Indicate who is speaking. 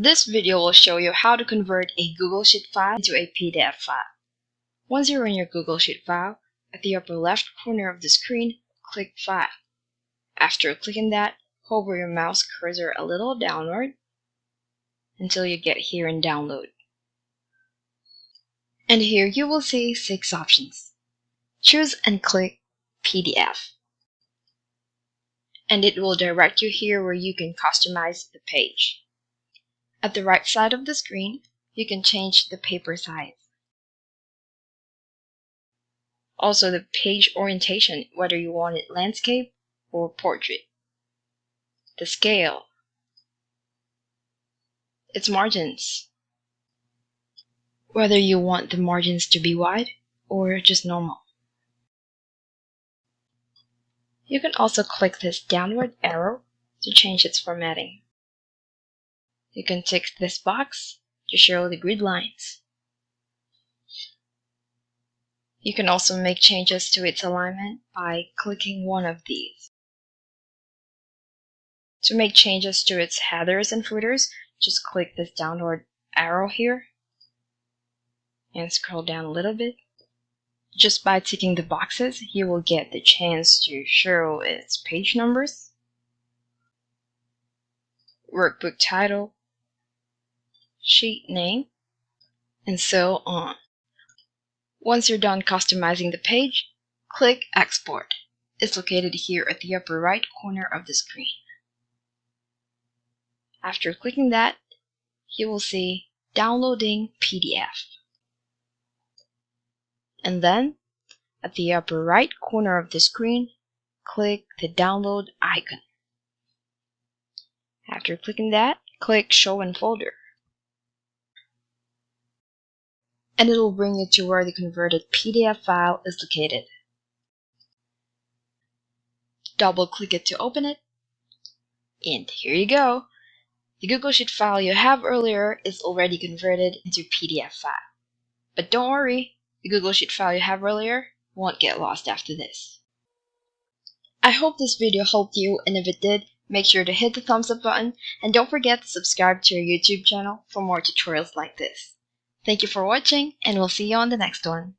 Speaker 1: This video will show you how to convert a Google Sheet file into a PDF file. Once you're in your Google Sheet file, at the upper left corner of the screen, click File. After clicking that, hover your mouse cursor a little downward until you get here in Download. And here you will see 6 options. Choose and click PDF. And it will direct you here where you can customize the page. At the right side of the screen, you can change the paper size. Also the page orientation, whether you want it landscape or portrait. The scale. Its margins. Whether you want the margins to be wide or just normal. You can also click this downward arrow to change its formatting. You can tick this box to show the grid lines. You can also make changes to its alignment by clicking one of these. To make changes to its headers and footers, just click this downward arrow here and scroll down a little bit. Just by ticking the boxes, you will get the chance to show its page numbers, workbook title, sheet name, and so on. Once you're done customizing the page, click Export. It's located here at the upper right corner of the screen. After clicking that, you will see Downloading PDF. And then, at the upper right corner of the screen, click the download icon. After clicking that, click Show in Folder. And it'll bring you to where the converted PDF file is located. Double click it to open it, and here you go. The Google Sheet file you have earlier is already converted into PDF file. But don't worry, the Google Sheet file you have earlier won't get lost after this. I hope this video helped you, and if it did, make sure to hit the thumbs up button and don't forget to subscribe to our YouTube channel for more tutorials like this. Thank you for watching, and we'll see you on the next one.